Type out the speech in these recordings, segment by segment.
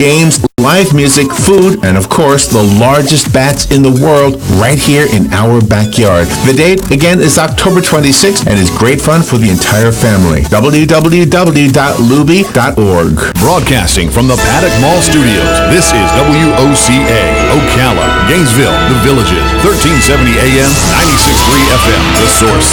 games, live music, food, and of course, the largest bats in the world right here in our backyard. The date, again, is October 26th and is great fun for the entire family. www.luby.org. Broadcasting from the Paddock Mall Studios, this is WOCA, Ocala, Gainesville, The Villages, 1370 AM, 96.3 FM, The Source.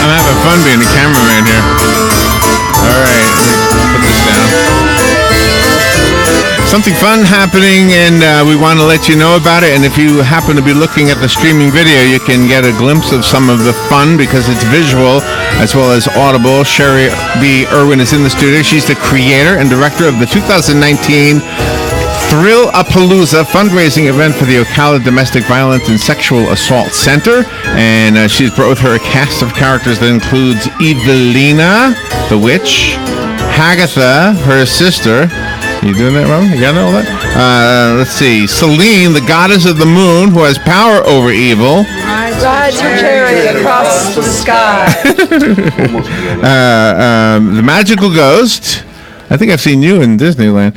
I'm having fun being the cameraman here. All right, put this down. Something fun happening, and we want to let you know about it. And if you happen to be looking at the streaming video, you can get a glimpse of some of the fun because it's visual as well as audible. Cheri B. Irwin is in the studio. She's the creator and director of the 2019 Thrill A Palooza fundraising event for the Ocala Domestic Violence and Sexual Assault Center. And she's brought with her a cast of characters that includes Evileena, the witch, Hagatha, her sister. You doing that, Robin? You got all that? Let's see. Selene, the goddess of the moon, who has power over evil. Ride your chariot across the sky. The magical ghost. I think I've seen you in Disneyland.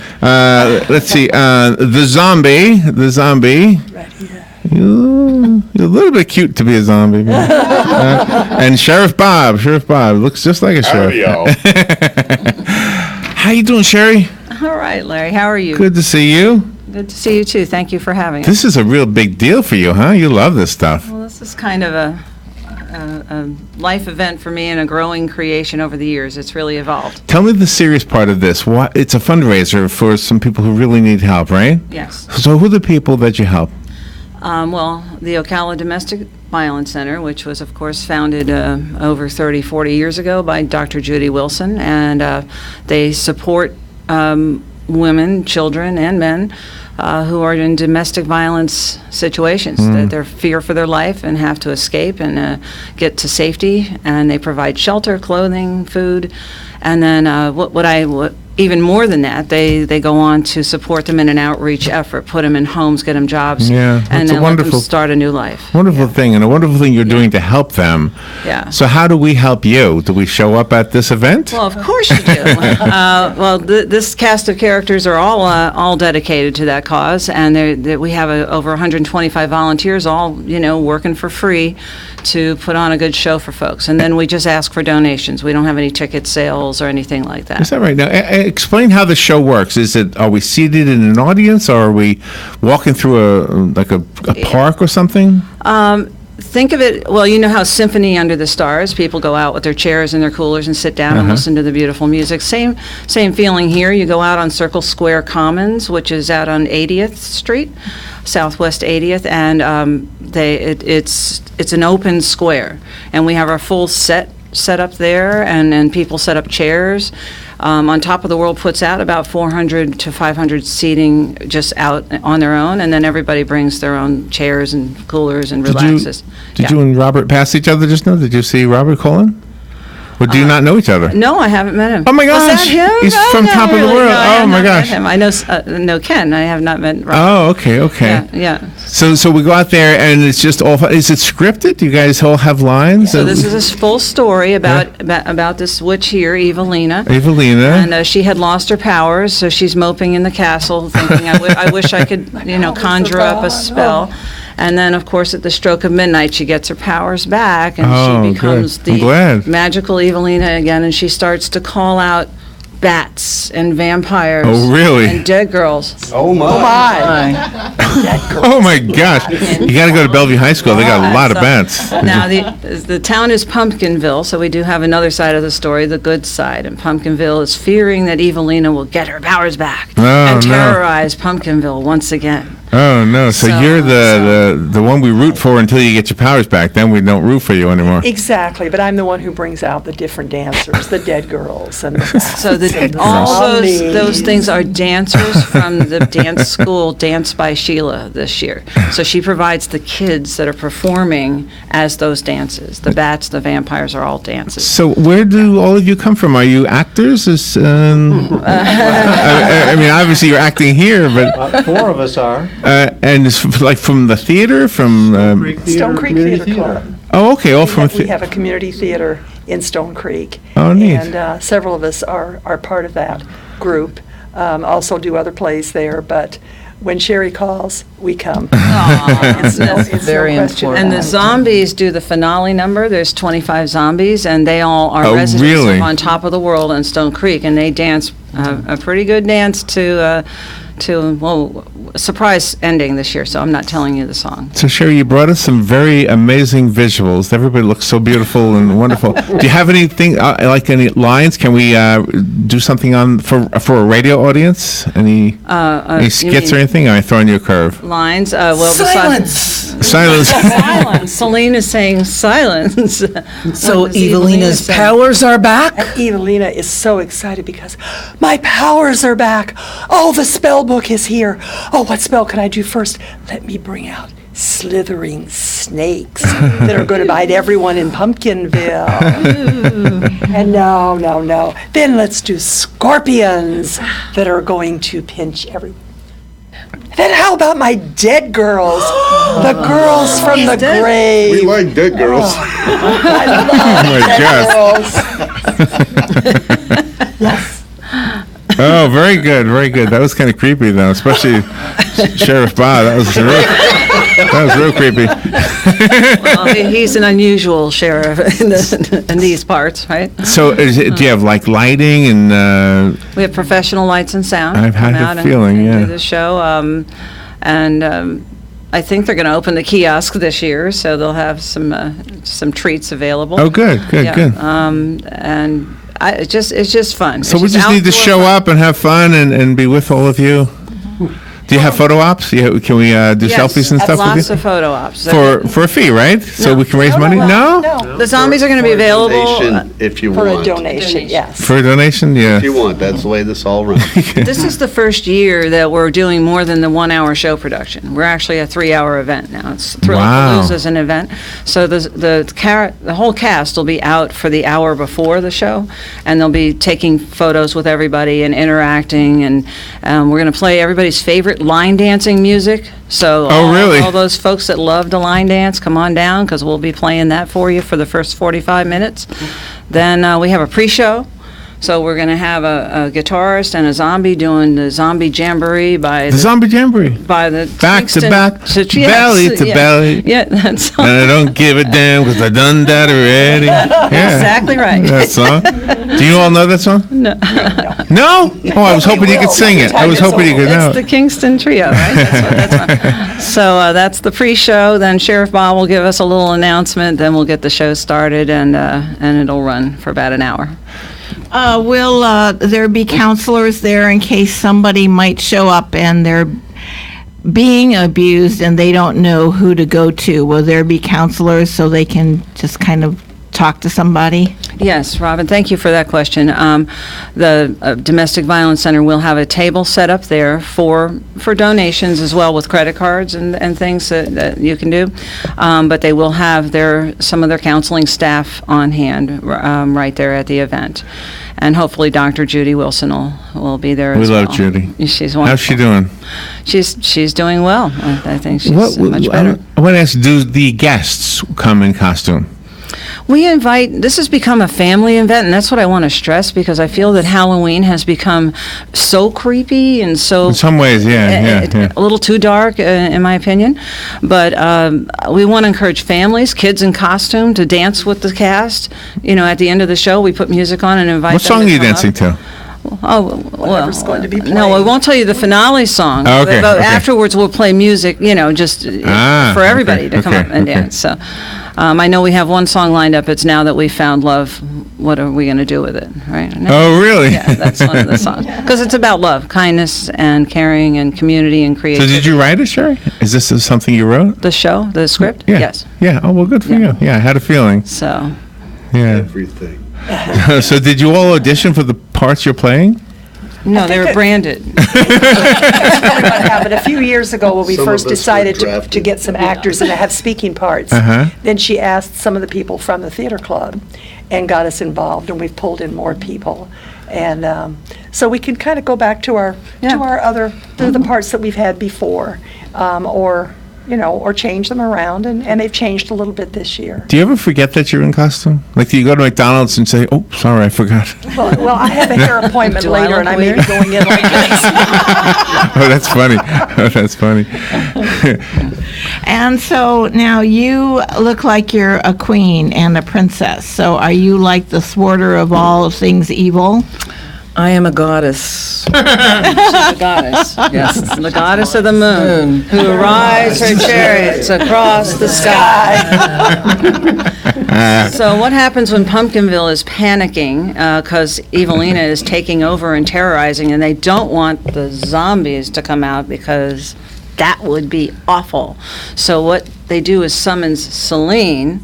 Let's see. The zombie. You're a little bit cute to be a zombie. And Sheriff Bob. Looks just like a sheriff. How you doing, Cheri? All right, Larry. How are you? Good to see you. Good to see you, too. Thank you for having us. This is a real big deal for you, huh? You love this stuff. Well, this is kind of a life event for me and a growing creation over the years. It's really evolved. Tell me the serious part of this. It's a fundraiser for some people who really need help, right? Yes. So who are the people that you help? Well, the Ocala Domestic Violence Center, which was, of course, founded over 30, 40 years ago by Dr. Judy Wilson, and they support women, children, and men who are in domestic violence situations, that they're fear for their life and have to escape and get to safety, and they provide shelter, clothing, food, and then even more than that, they go on to support them in an outreach effort, put them in homes, get them jobs, and then let them start a new life. Wonderful thing, and a wonderful thing you're doing to help them. Yeah. So how do we help you? Do we show up at this event? Well, of course you do. This cast of characters are all dedicated to that cause, and we have over 125 volunteers, all working for free to put on a good show for folks. And then we just ask for donations. We don't have any ticket sales or anything like that. Is that right? Now, explain how the show works. Are we seated in an audience, or are we walking through a park or something? Think of it, well, you know how Symphony Under the Stars, people go out with their chairs and their coolers and sit down and listen to the beautiful music. Same feeling here. You go out on Circle Square Commons, which is out on 80th Street, Southwest 80th, and it's an open square. And we have our full set up there, and people set up chairs. On Top of the World puts out about 400 to 500 seating just out on their own, and then everybody brings their own chairs and coolers and relaxes. Did you and Robert pass each other just now? Did you see Robert Colin? Or do you not know each other? No, I haven't met him. Oh my gosh! Was that him? He's from Top of the World. No, oh my gosh! Him. I know Ken. I have not met Robert. Oh, okay. Yeah. So we go out there and it's just all. Is it scripted? Do you guys all have lines? So this is a full story about this witch here, Evileena. And she had lost her powers, so she's moping in the castle, thinking, I wish I could, conjure up a spell. And then, of course, at the stroke of midnight, she gets her powers back, and she becomes the magical Evileena again, and she starts to call out bats and vampires. Oh, really? And dead girls. Oh, my. Oh, my gosh. You got to go to Bellevue High School. They got a lot of bats. Now, the town is Pumpkinville, so we do have another side of the story, the good side. And Pumpkinville is fearing that Evileena will get her powers back and terrorize Pumpkinville once again. Oh, no. So you're the one we root for until you get your powers back. Then we don't root for you anymore. Exactly, but I'm the one who brings out the different dancers, the dead girls, and So all those things are dancers from the dance school Dance by Sheila this year. So she provides the kids that are performing as those dances. The bats, the vampires are all dances. So where do all of you come from? Are you actors? I mean, obviously you're acting here, but 4 of us are. and it's like from the theater, from Stone Creek Theater Club. Oh, okay, all from We have a community theater in Stone Creek. Oh, neat. And several of us are part of that group. Also do other plays there, but when Cheri calls, we come. It's Very question. important. And the zombies do the finale number. There's 25 zombies, and they all are residents really? of On Top of the World in Stone Creek, and they dance a pretty good dance to surprise ending this year, so I'm not telling you the song. So, Cheri, you brought us some very amazing visuals. Everybody looks so beautiful and wonderful. Do you have anything, like any lines? Can we do something on for a radio audience? Any skits or anything? Am I throwing you a curve? Lines? Silence! Silence. Selene is saying silence. So Evileena's powers are back? Evileena is so excited because my powers are back. Oh, the spell book is here. Oh, what spell can I do first? Let me bring out slithering snakes that are going to bite everyone in Pumpkinville. And no. Then let's do scorpions that are going to pinch everyone. Then how about my dead girls? The girls from the grave. We like dead girls. I love dead girls. Yes. Oh, very good, very good. That was kind of creepy, though, especially Sheriff Bob. That was real creepy. Well, he's an unusual sheriff in these parts, right? So, do you have like lighting and? We have professional lights and sound. I've had come the out feeling, and yeah. do the show, I think they're going to open the kiosk this year, so they'll have some treats available. Oh, good. And it's just fun. So we just need to show up and have fun and be with all of you. Do you have photo ops? Can we do selfies and stuff with you? Lots of photo ops. For a fee, right? So we can raise money? No? The zombies are going to be available. If you For want. a donation, yes. For a donation? Yeah. If you want, that's the way this all runs. This is the first year that we're doing more than the 1-hour show production. We're actually a 3-hour event now. It's Thrill A Wow. Palooza is an event. So the whole cast will be out for the hour before the show, and they'll be taking photos with everybody and interacting, and we're going to play everybody's favorite line dancing music. So really? all those folks that love to line dance, come on down, because we'll be playing that for you for the first 45 minutes. Then we have a pre-show. So we're going to have a guitarist and a zombie doing the zombie jamboree by The zombie jamboree. by the Back to Kingston- back, belly to belly. Yeah, that's And I don't give a damn because I done that already. Yeah. exactly right. That song. Do you all know that song? No. No? Oh, I was hoping you could sing it. I was hoping you could know. It's the Kingston Trio, right? That's what. So that's the pre-show. Then Sheriff Bob will give us a little announcement. Then we'll get the show started, and it'll run for about an hour. Will there be counselors there in case somebody might show up and they're being abused and they don't know who to go to? Will there be counselors so they can just kind of talk to somebody? Yes, Robin, thank you for that question. The Domestic Violence Center will have a table set up there for donations as well, with credit cards and things that you can do. But they will have some of their counseling staff on hand right there at the event. And hopefully Dr. Judy Wilson will be there as well. We love Judy. She's wonderful. How's she doing? She's doing well. I think she's much better. I want to ask, do the guests come in costume? This has become a family event, and that's what I want to stress, because I feel that Halloween has become so creepy and so... In some ways, yeah. A little too dark, in my opinion. But we want to encourage families, kids in costume, to dance with the cast. At the end of the show, we put music on and invite What them song to are you come dancing up. to? Whatever's going to be played. No, I won't tell you the finale song. Oh, okay, But okay. afterwards, we'll play music, just for everybody to come up and dance. So, I know we have one song lined up. It's Now That We Found Love. What are we going to do with it? Right? Oh, really? Yeah, that's one of the songs. Because it's about love, kindness, and caring, and community, and So creativity. did you write it, Cheri? Is this something you wrote? The show, the script? Yeah. Yes. Yeah. Oh, well, good for you. Yeah, I had a feeling. So, Yeah. Everything. So did you all audition for the parts you're playing? no, they were that- branded. That's really what happened. A few years ago, when we Some of first us were decided to drafted. get some actors and to have speaking parts, Uh-huh. then she asked some of the people from the theater club and got us involved, and we've pulled in more people. And so we can kind of go back to our the parts that we've had before, or change them around, and they've changed a little bit this year. Do you ever forget that you're in costume? Like, do you go to McDonald's and say, "Oh, sorry, I forgot"? Well, I have a hair appointment Do I later, look and I may be weird? going in like this. Oh, that's funny. Oh, that's funny. And so now you look like you're a queen and a princess. So are you like the thwarter of all things evil? I am a goddess. The goddess. Yes. The goddess of the moon, who rides her chariots across the sky. So what happens when Pumpkinville is panicking because Evileena is taking over and terrorizing, and they don't want the zombies to come out because that would be awful. So what they do is summons Selene.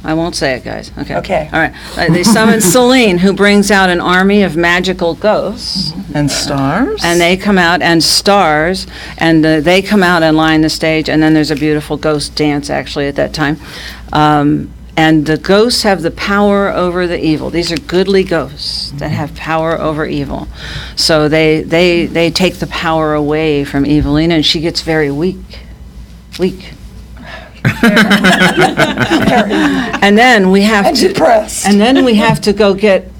I won't say it, guys. Okay. Okay. All right. They summon Selene, who brings out an army of magical ghosts. And stars? And they come out, and stars, and they come out and line the stage, and then there's a beautiful ghost dance, actually, at that time. And the ghosts have the power over the evil. These are goodly ghosts that have power over evil. So they take the power away from Evileena, and she gets very weak. And then we have And to depressed. And then we have to go get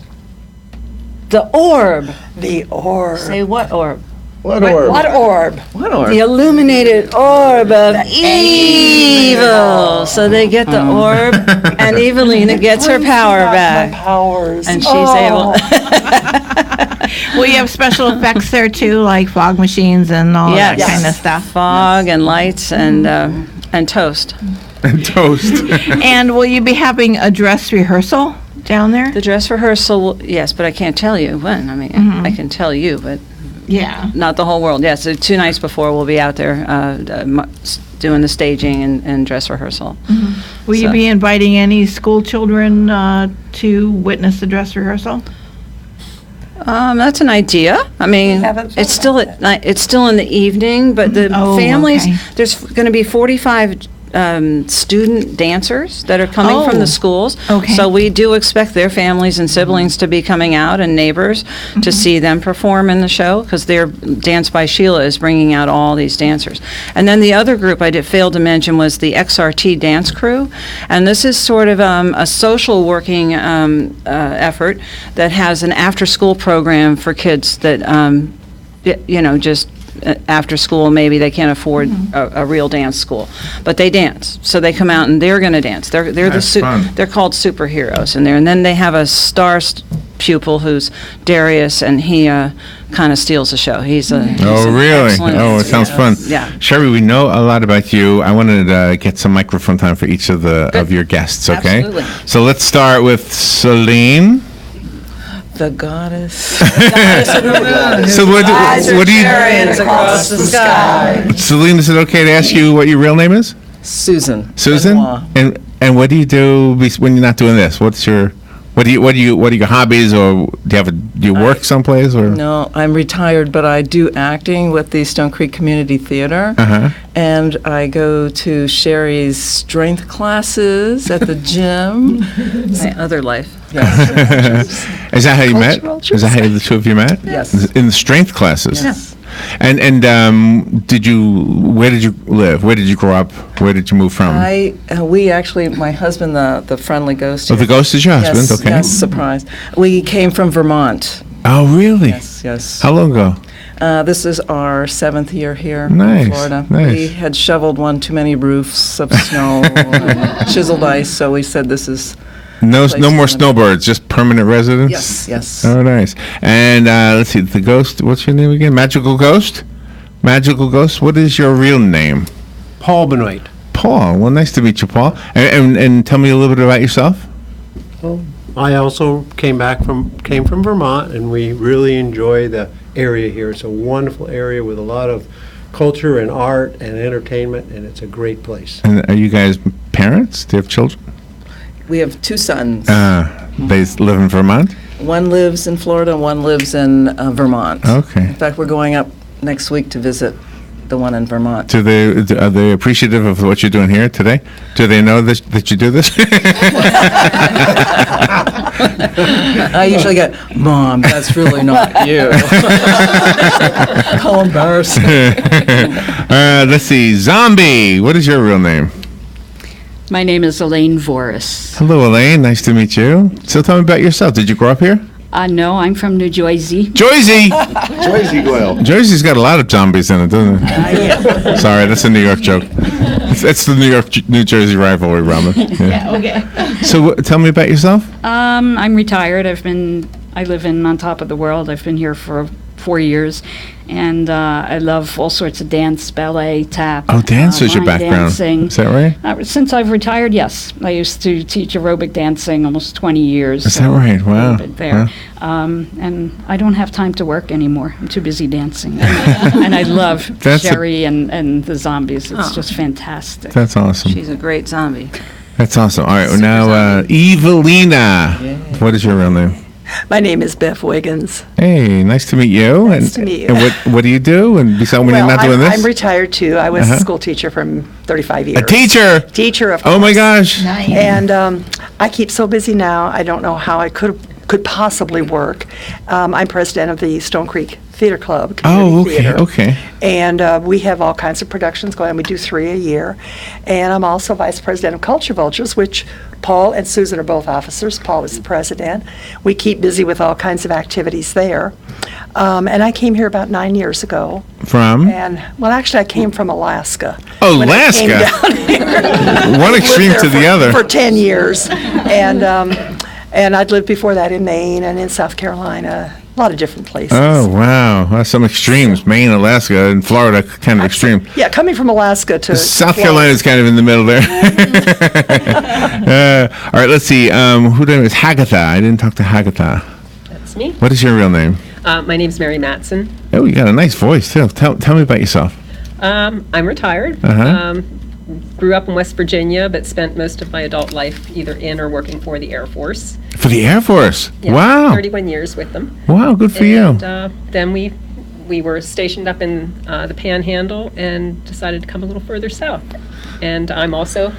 the orb. The orb. Say what orb? What orb? What orb? What orb? The illuminated orb of evil. So they get the orb, and Evileena gets her power My back. powers. And she's Oh. Well, you have special effects there too, like fog machines and all that Yes. kind of stuff. Fog and lights and toast. And toast. And will you be having a dress rehearsal down there? The dress rehearsal, yes, but I can't tell you when. I mean, I can tell you, but Yeah. not the whole world. Yes, so 2 nights before we'll be out there doing the staging and dress rehearsal. Will you So- be inviting any school children to witness the dress rehearsal? That's an idea. I mean, haven't it's thought still about at night. It's still in the evening, but the Oh, families. okay. There's going to be 45 student dancers that are coming from Oh, the schools. okay. So we do expect their families and siblings to be coming out, and neighbors to see them perform in the show, because their Dance by Sheila is bringing out all these dancers. And then the other group I failed to mention was the Xrt Dance Crew, and this is sort of a social working effort that has an after-school program for kids that just after school, maybe they can't afford a real dance school, but they dance. So they come out and they're going to dance. They're That's fun. they're called superheroes in there. And then they have a star pupil who's Darius, and he kind of steals the show. He's Oh, an really? excellent- Oh, it sounds fun. Yeah. Cheri, we know a lot about you. I wanted to get some microphone time for each of your guests, okay? Absolutely. So let's start with Selene. The goddess. So what do you... Chariots across the sky. Selene, is it okay to ask you what your real name is? Susan. Susan? Benoit. And what do you do when you're not doing this? What are your hobbies, or do you work someplace, or? No, I'm retired, but I do acting with the Stone Creek Community Theater. Uh-huh. And I go to Cheri's strength classes at the gym. My other life. Yes. Is that how you met? Is that how the two of you met? Yes. In the strength classes? Yes. And where did you live? Where did you grow up? Where did you move from? We actually, my husband, the friendly ghost. Oh, the ghost is your husband? Yes, Okay. yes, surprise. We came from Vermont. Oh, really? Yes. How long ago? This is our 7th year here Nice, in Florida. nice. We had shoveled one too many roofs of snow, and chiseled ice, so we said this is... No place more to live. snowbirds, just permanent residents? Yes. Oh, nice. And let's see, the ghost, what's your name again? Magical Ghost? Magical Ghost, what is your real name? Paul Benoit. Paul. Well, nice to meet you, Paul. And tell me a little bit about yourself. Well, I also came from Vermont, and we really enjoy the area here. It's a wonderful area with a lot of culture and art and entertainment, and it's a great place. And are you guys parents? Do you have children? We have 2 sons. They live in Vermont? One lives in Florida, one lives in Vermont. Okay. In fact, we're going up next week to visit the one in Vermont. Are they appreciative of what you're doing here today? Do they know that you do this? I usually get, Mom, that's really not you. How embarrassing. Let's see. Zombie. What is your real name? My name is Elaine Voris. Hello, Elaine. Nice to meet you. So tell me about yourself. Did you grow up here? No, I'm from New Jersey. Jersey! Jersey Goyle. Jersey's got a lot of zombies in it, doesn't it? Sorry, that's a New York joke. It's the New Jersey rivalry, Robin. Yeah. Okay. So tell me about yourself. I'm retired. I live on top of the world. I've been here for 4 years, and I love all sorts of dance, ballet, tap. Oh, dance is your line background. dancing. Is that right? Since I've retired, yes. I used to teach aerobic dancing almost 20 years. Is that right? Wow. There. And I don't have time to work anymore. I'm too busy dancing. And I love Cheri and the zombies. It's just fantastic. That's awesome. She's a great zombie. That's awesome. All right, now Evileena. What is your real name? My name is Beth Wiggins. Hey, nice to meet you. Nice to meet you. And what do you do? And besides when you're not doing this? I'm retired too. I was a school teacher for 35 years. A teacher? Teacher, of course. Oh my gosh. Nice. And I keep so busy now, I don't know how I could possibly work. I'm president of the Stone Creek Theater Club. Community Theater. Okay. And we have all kinds of productions going on. We do 3 a year. And I'm also vice president of Culture Vultures, which Paul and Susan are both officers. Paul is the president. We keep busy with all kinds of activities there. And I came here about 9 years ago. From? And, well, actually, I came from Alaska. Oh, when I came Alaska. down here. One extreme to the other. For 10 years. And I'd lived before that in Maine and in South Carolina, a lot of different places. Oh, wow. That's some extremes. Maine, Alaska, and Florida, kind of extreme. Yeah, coming from Alaska to South Florida. Carolina is kind of in the middle there. All right, let's see. Who name is Hagatha? I didn't talk to Hagatha. That's me. What is your real name? My name's Mary Matson. Oh, you got a nice voice, too. Tell me about yourself. I'm retired. Uh-huh. Grew up in West Virginia, but spent most of my adult life either in or working for the Air Force. For the Air Force? Yeah, Wow. 31 years with them. Wow, good for you. And then we were stationed up in the Panhandle and decided to come a little further south. And I'm also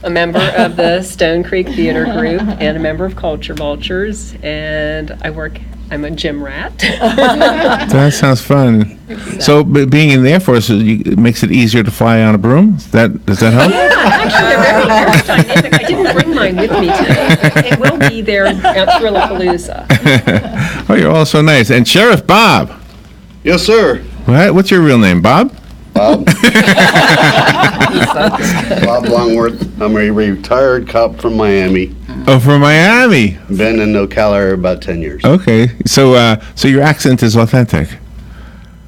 a member of the Stone Creek Theater Group and a member of Culture Vultures, and I'm a gym rat. That sounds fun. So, being in the Air Force, it makes it easier to fly on a broom? Does that help? Yeah, actually, they're very dynamic. I didn't bring mine with me today. It will be there at Thrill A Palooza. Oh, you're all so nice. And Sheriff Bob. Yes, sir. What? What's your real name, Bob? Bob. Bob Longworth. I'm a retired cop from Miami. Oh, from Miami. Been in Ocala about 10 years. Okay. So your accent is authentic.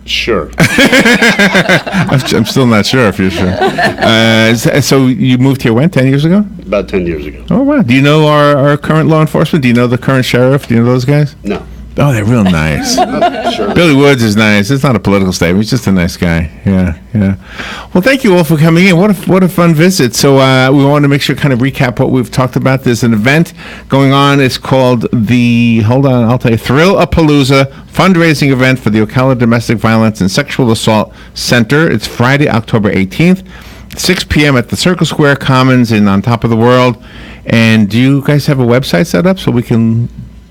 Sure. I'm still not sure if you're sure. So you moved here when? 10 years ago? About 10 years ago. Oh, wow. Do you know our current law enforcement? Do you know the current sheriff? Do you know those guys? No. Oh, they're real nice. Sure. Billy Woods is nice. It's not a political statement. He's just a nice guy. Yeah. Well, thank you all for coming in. What a fun visit. So we want to make sure kind of recap what we've talked about. There's an event going on. It's called I'll tell you, Thrill A Palooza fundraising event for the Ocala Domestic Violence and Sexual Assault Center. It's Friday, October 18th, 6 p.m. at the Circle Square Commons on top of the world. And do you guys have a website set up so we can...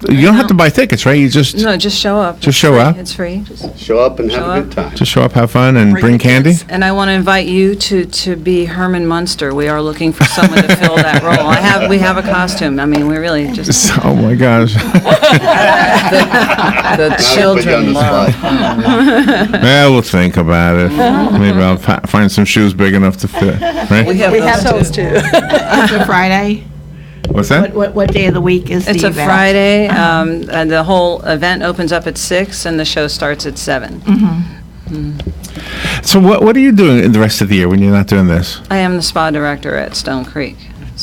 You don't have to buy tickets, right? just show up. Just show up? It's free. Show up and have a good time. Just show up, have fun, and bring candy? And I want to invite you to be Herman Munster. We are looking for someone to fill that role. We have a costume. I mean, we really just... Oh, my gosh. The children love. Well, we'll think about it. Maybe I'll find some shoes big enough to fit, right? We have those too. It's a Friday. What's that? What day of the week is It's the a event? Friday, and the whole event opens up at 6, and the show starts at 7. So what are you doing in the rest of the year when you're not doing this? I am the spa director at Stone Creek.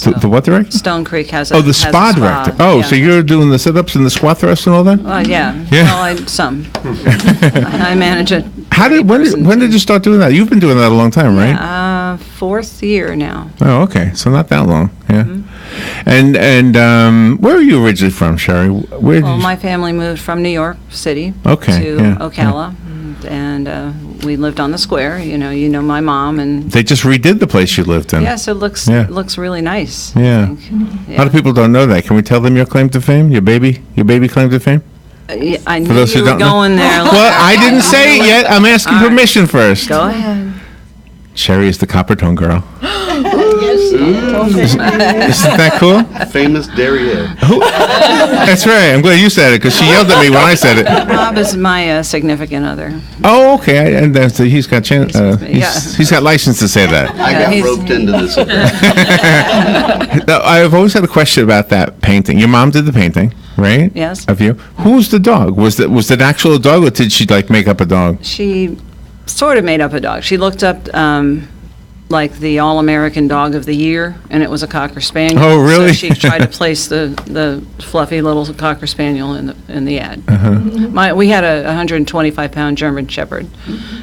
The what director? Stone Creek has the spa director. Oh, yeah. so you're doing the sit-ups and the squat thrusts and all that? Yeah. Yeah. Well, some. I manage it. When did you start doing that? You've been doing that a long time, right? 4th year now. Oh, okay. So not that long. Yeah. Mm-hmm. And where are you originally from, Cheri? My family moved from New York City to Ocala. Yeah. And we lived on the square. You know my mom, and they just redid the place you lived in. Yes, it looks really nice. Yeah. A lot of people don't know that. Can we tell them your claim to fame? Your baby claim to fame? I knew you were going there. Well, I didn't say it yet. I'm asking permission first. Go ahead. Cheri is the copper tone girl. Isn't that cool? Famous Derriere. That's right. I'm glad you said it because she yelled at me when I said it. Bob is my significant other. Oh, okay. And so he's got he's got license to say that. I got roped into this. I've always had a question about that painting. Your mom did the painting, right? Yes. Of you. Who was the dog? Was it actual dog, or did she make up a dog? She sort of made up a dog. She looked up the All-American Dog of the Year, and it was a Cocker Spaniel. Oh, really? So she tried to place the fluffy little Cocker Spaniel in the ad. Uh-huh. We had a 125-pound German Shepherd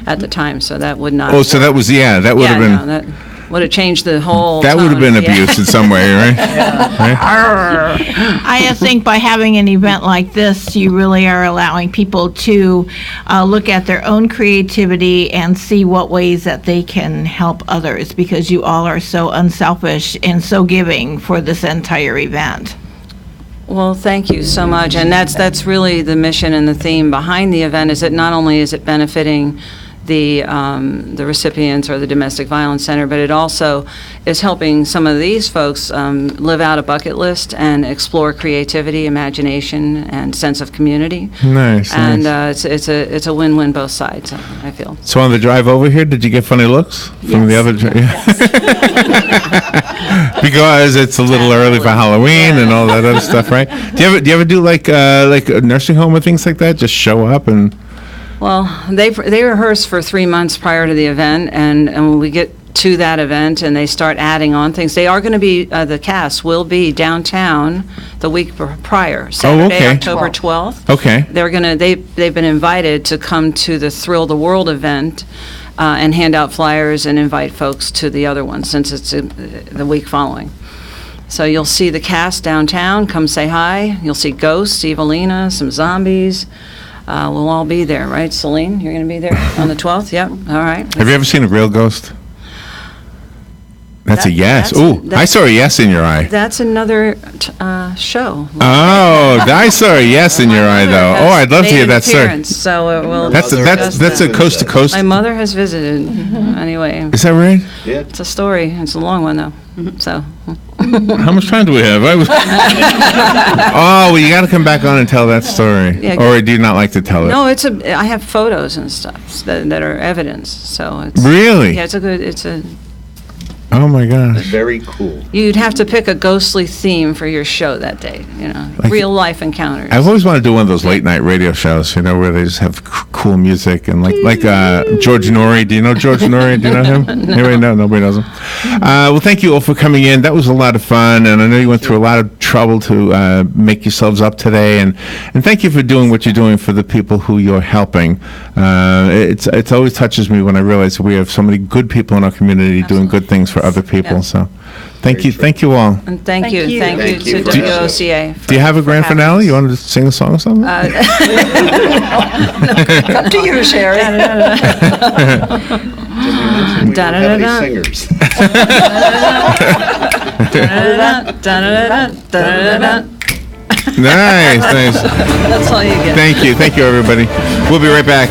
at the time, so that would not. Oh, so that was that would have been. No, that would have changed the whole. That would have been abuse in some way, right? Right? I think by having an event like this, you really are allowing people to look at their own creativity and see what ways that they can help others, because you all are so unselfish and so giving for this entire event. Well, thank you so much, and that's really the mission and the theme behind the event. Is that not only is it benefiting the recipients or the Domestic Violence Center, but it also is helping some of these folks live out a bucket list and explore creativity, imagination, and sense of community. Nice. And it's a win-win both sides, I feel. So on the drive over here, did you get funny looks from the other? Because it's a little early for Halloween and all that other stuff, right? Do you ever do like a nursing home or things like that? Just show up and. Well, they rehearse for 3 months prior to the event, and when we get to that event and they start adding on things, they are going to be, the cast will be downtown the week prior, Saturday, October 12th. Okay. They've been invited to come to the Thrill the World event and hand out flyers and invite folks to the other one, since it's the week following. So you'll see the cast downtown, come say hi. You'll see ghosts, Evileena, some zombies. We'll all be there, right? Selene, you're going to be there on the 12th? Yep. All right. Have you ever seen a real ghost? That's a yes. I saw a yes in your eye. That's another show. Oh, I saw a yes in your eye, though. Oh, I'd love to hear that, sir. So that's a coast to coast. My mother has visited. Anyway. Is that right? Yeah. It's a story. It's a long one, though. So. How much time do we have? Oh, well, you got to come back on and tell that story. Yeah, or do you not like to tell it? No, I have photos and stuff that are evidence. So it's really. Yeah, it's a. Oh my gosh. Very cool. You'd have to pick a ghostly theme for your show that day, like real life encounters. I've always wanted to do one of those late night radio shows, where they just have cool music and like George Norrie. Do you know George Norrie? Do you know him? No. Anybody know? Nobody knows him. Well, thank you all for coming in. That was a lot of fun, and I know you went through a lot of trouble to make yourselves up today, and thank you for doing what you're doing for the people who you're helping. It always touches me when I realize that we have so many good people in our community doing good things for other people. Yeah. So thank you all. And thank you to WOCA. Do you have a grand finale? You wanted to sing a song or something? Come to you, Cheri. Singers. Nice. That's all you get. Thank you, everybody. We'll be right back.